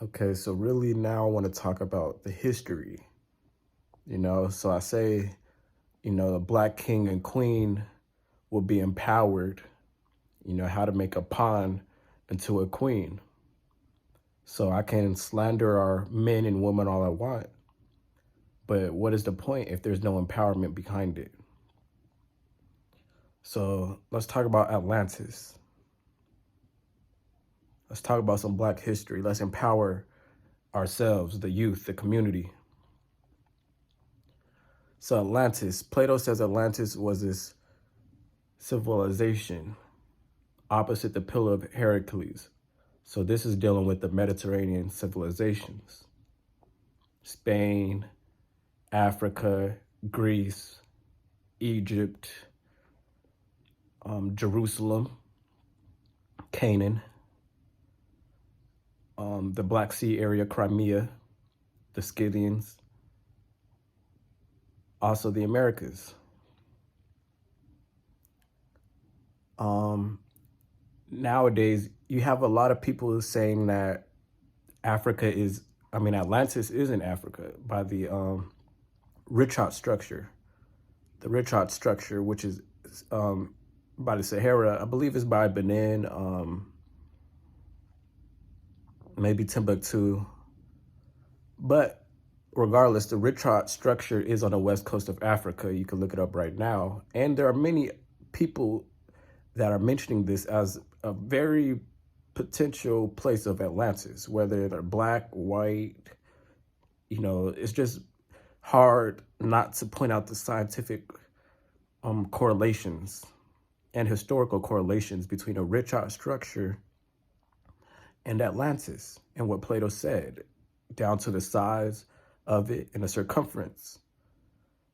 Okay, so really now I want to talk about the history, So I say, the black king and queen will be empowered, how to make a pawn into a queen. So I can slander our men and women all I want, but what is the point if there's no empowerment behind it? So let's talk about Atlantis. Let's talk about some black history. Let's empower ourselves, the youth, the community. So Atlantis, Plato says Atlantis was this civilization opposite the Pillar of Heracles. So this is dealing with the Mediterranean civilizations. Spain, Africa, Greece, Egypt, Jerusalem, Canaan, the Black Sea area, Crimea, the Scythians, also the Americas. Nowadays, you have a lot of people saying that Atlantis is in Africa by the Richat structure. The Richat structure, which is by the Sahara, I believe is by Benin, maybe Timbuktu. But regardless, the Richat structure is on the west coast of Africa. You can look it up right now. And there are many people that are mentioning this as a very potential place of Atlantis, whether they're black, white, it's just hard not to point out the scientific correlations and historical correlations between a Richat structure and Atlantis and what Plato said, down to the size of it and the circumference.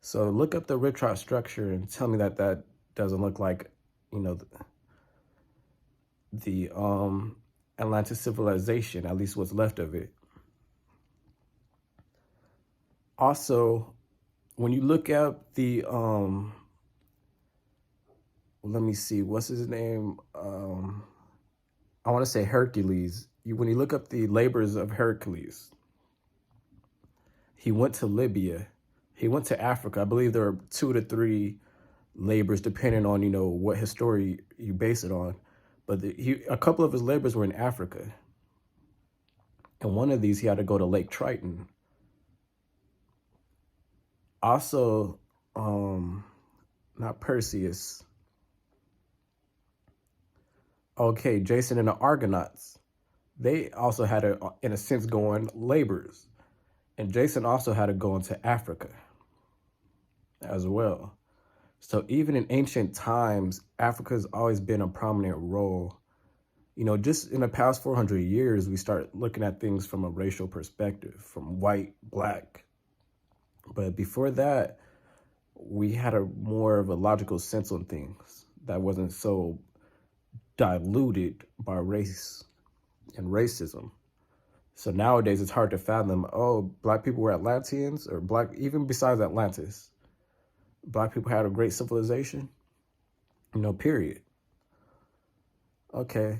So look up the Richat structure and tell me that that doesn't look like, the Atlantis civilization, at least what's left of it. Also, when you look at the, let me see, what's his name? I want to say Hercules. When you look up the labors of Hercules, he went to Libya, he went to Africa. I believe there are 2 to 3 labors, depending on, what history you base it on. But a couple of his labors were in Africa. And one of these, he had to go to Lake Triton. Also, not Perseus. Okay, Jason and the Argonauts. They also had to, in a sense, go on labors. And Jason also had to go into Africa as well. So even in ancient times, Africa has always been a prominent role. Just in the past 400 years, we start looking at things from a racial perspective, from white, black. But before that, we had a more of a logical sense on things that wasn't so diluted by race and racism. So nowadays it's hard to fathom, oh, black people were Atlanteans, or black, even besides Atlantis, black people had a great civilization, period. Okay,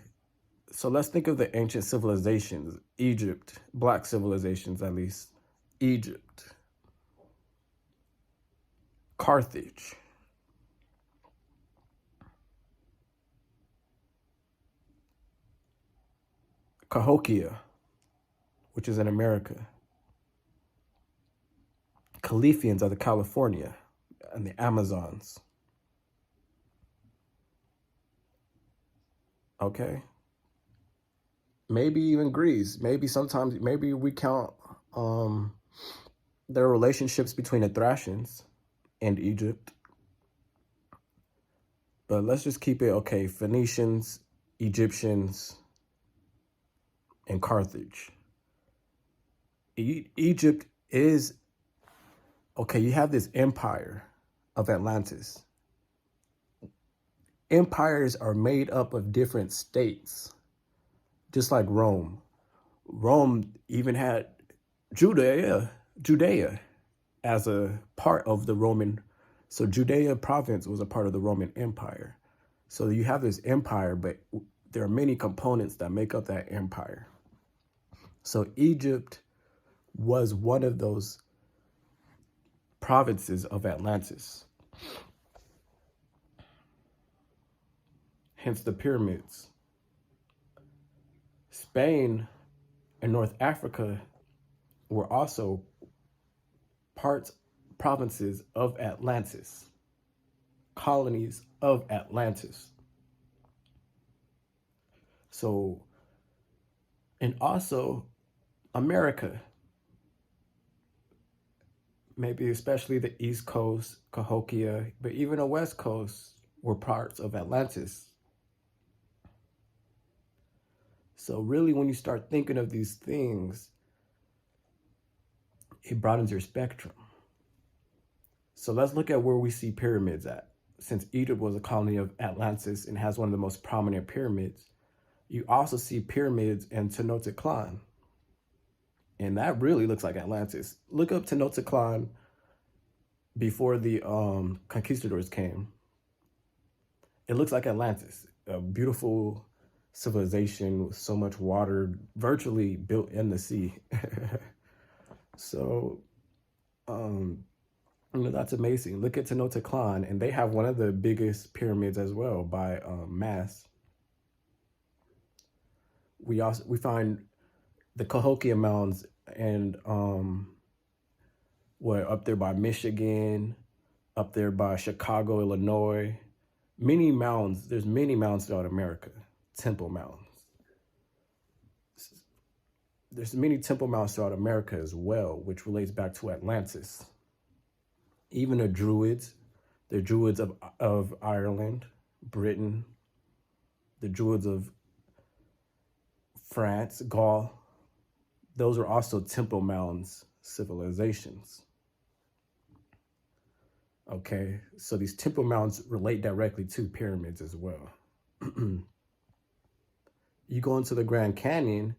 so let's think of the ancient civilizations. Egypt, black civilizations at least. Egypt, Carthage, Cahokia, which is in America. Califians are the California and the Amazons. Okay. Maybe even Greece. Maybe we count there are relationships between the Thracians and Egypt. But let's just keep it, okay, Phoenicians, Egyptians, and Carthage. Egypt is, okay, you have this empire of Atlantis. Empires are made up of different states, just like Rome. Rome even had Judea as a part of the Roman. So Judea province was a part of the Roman Empire. So you have this empire, but there are many components that make up that empire. So Egypt was one of those provinces of Atlantis, hence the pyramids. Spain and North Africa were also provinces of Atlantis, colonies of Atlantis. So, and also America, maybe especially the East Coast, Cahokia, but even the West Coast were parts of Atlantis. So really, when you start thinking of these things, it broadens your spectrum. So let's look at where we see pyramids at. Since Egypt was a colony of Atlantis and has one of the most prominent pyramids, you also see pyramids in Tenochtitlan. And that really looks like Atlantis. Look up Tenochtitlan before the conquistadors came. It looks like Atlantis, a beautiful civilization with so much water, virtually built in the sea. So, that's amazing. Look at Tenochtitlan, and they have one of the biggest pyramids as well by mass. We find the Cahokia Mounds and up there by Michigan, up there by Chicago, Illinois. Many mounds. There's many mounds throughout America. Temple mounds. There's many temple mounds throughout America as well, which relates back to Atlantis. Even the Druids, the Druids of Ireland, Britain, the Druids of France, Gaul, those are also temple mounds civilizations. Okay, so these temple mounds relate directly to pyramids as well. You go into the Grand Canyon,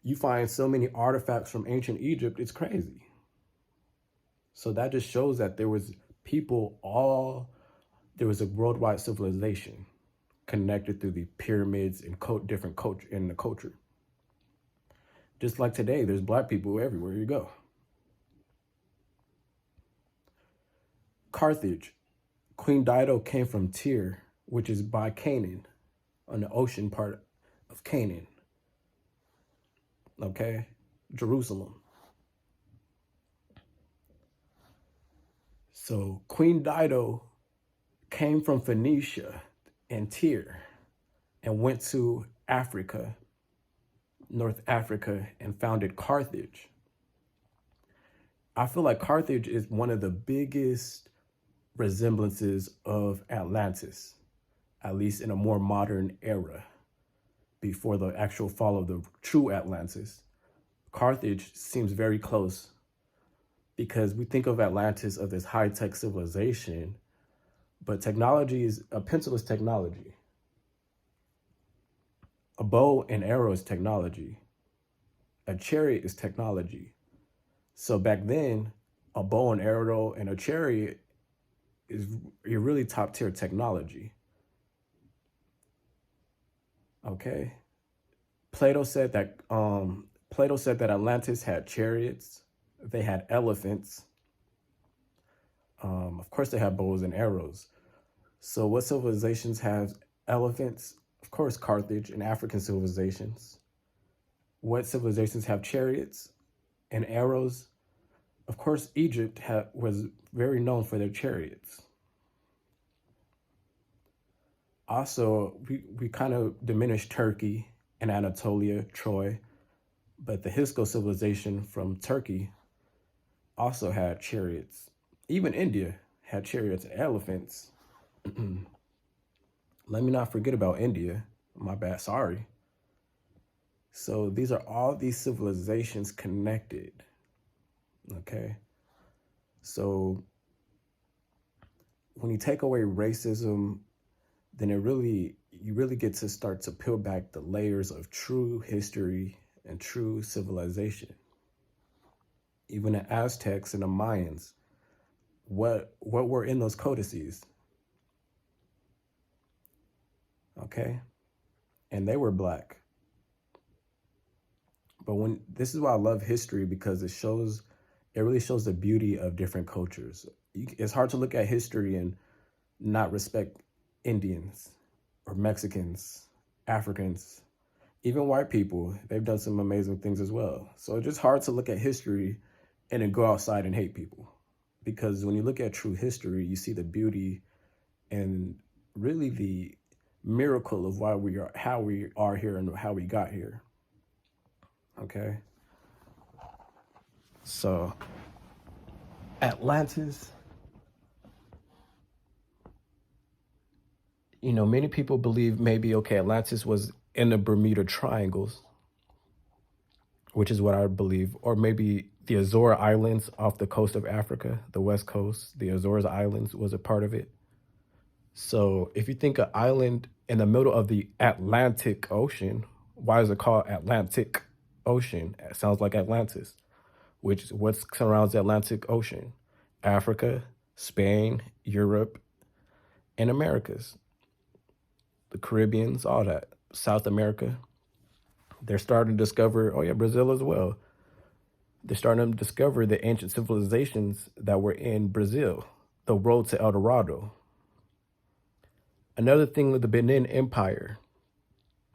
you find so many artifacts from ancient Egypt, it's crazy. So that just shows that there was there was a worldwide civilization connected through the pyramids and different culture in the culture. Just like today, there's Black people everywhere you go. Carthage, Queen Dido came from Tyre, which is by Canaan, on the ocean part of Canaan. Okay, Jerusalem. So Queen Dido came from Phoenicia and Tyre and went to Africa, North Africa, and founded Carthage. I feel like Carthage is one of the biggest resemblances of Atlantis, at least in a more modern era, before the actual fall of the true Atlantis. Carthage seems very close because we think of Atlantis of this high-tech civilization, but a pencil is technology. A bow and arrow is technology. A chariot is technology. So back then, a bow and arrow and a chariot is a really top tier technology. Okay. Plato said that Atlantis had chariots, they had elephants. Of course, they had bows and arrows. So, what civilizations have elephants? Of course, Carthage and African civilizations. What civilizations have chariots and arrows? Of course, Egypt was very known for their chariots. Also, we kind of diminished Turkey and Anatolia, Troy, but the Hyksos civilization from Turkey also had chariots. Even India had chariots and elephants. Let me not forget about India. My bad, sorry. So these are all these civilizations connected. Okay. So when you take away racism, then you really get to start to peel back the layers of true history and true civilization. Even the Aztecs and the Mayans, what were in those codices? Okay. And they were Black. But when this is why I love history, because it really shows the beauty of different cultures. It's hard to look at history and not respect Indians or Mexicans, Africans, even white people. They've done some amazing things as well. So it's just hard to look at history and then go outside and hate people. Because when you look at true history, you see the beauty and really the miracle of why we are, how we are here and how we got here. Okay. So Atlantis, many people believe maybe, okay, Atlantis was in the Bermuda Triangles, which is what I believe, or maybe the Azores Islands off the coast of Africa, the west coast, the Azores Islands was a part of it. So if you think an island in the middle of the Atlantic Ocean, why is it called Atlantic Ocean? It sounds like Atlantis, which is what surrounds the Atlantic Ocean: Africa, Spain, Europe, and Americas, the Caribbeans, all that, South America. They're starting to discover, oh yeah, Brazil as well. They're starting to discover the ancient civilizations that were in Brazil, the road to El Dorado. Another thing with the Benin Empire,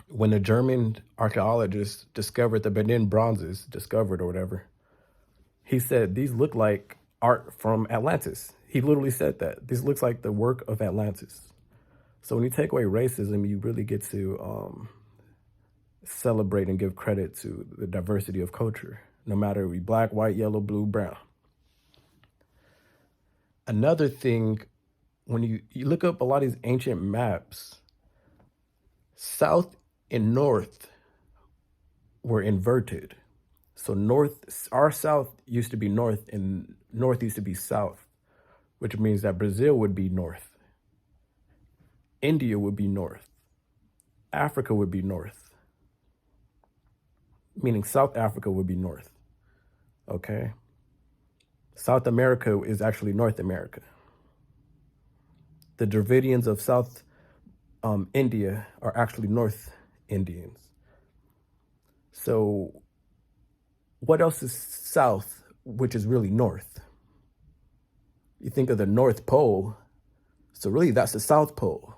when the German archaeologists discovered the Benin bronzes, discovered or whatever, he said, these look like art from Atlantis. He literally said that. This looks like the work of Atlantis. So when you take away racism, you really get to celebrate and give credit to the diversity of culture, no matter if we black, white, yellow, blue, brown. Another thing, when you look up a lot of these ancient maps, south and north were inverted. So our south used to be north and north used to be south, which means that Brazil would be north. India would be north. Africa would be north. Meaning South Africa would be north. Okay? South America is actually North America. The Dravidians of South India are actually North Indians. So what else is south, which is really north? You think of the North Pole, so really that's the South Pole.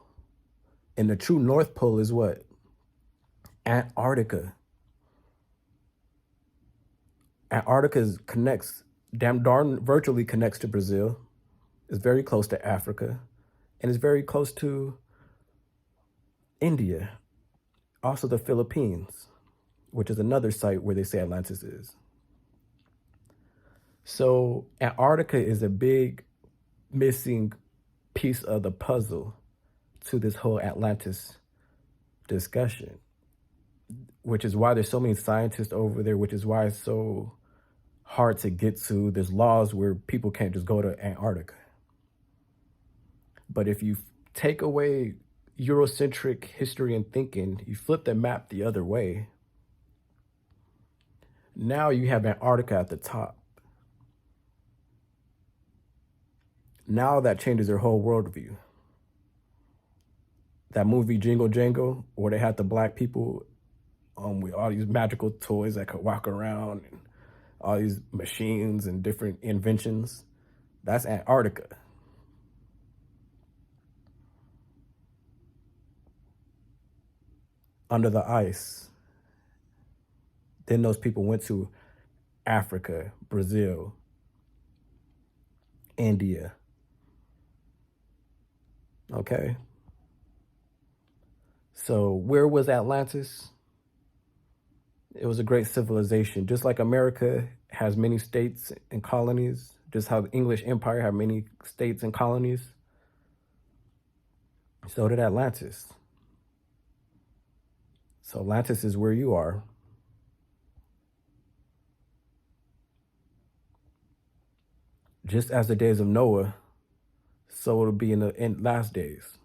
And the true North Pole is what? Antarctica. Antarctica connects, darn virtually connects to Brazil. It's very close to Africa. And it's very close to India. Also the Philippines, which is another site where they say Atlantis is. So Antarctica is a big missing piece of the puzzle to this whole Atlantis discussion, which is why there's so many scientists over there, which is why it's so hard to get to. There's laws where people can't just go to Antarctica. But if you take away Eurocentric history and thinking, you flip the map the other way, now you have Antarctica at the top. Now that changes their whole worldview. That movie Jingle Jangle, where they had the black people with all these magical toys that could walk around and all these machines and different inventions, that's Antarctica. Under the ice. Then those people went to Africa, Brazil, India. Okay? So where was Atlantis? It was a great civilization. Just like America has many states and colonies, just how the English Empire had many states and colonies, so did Atlantis. So Atlantis is where you are. Just as the days of Noah, so it'll be in the last days.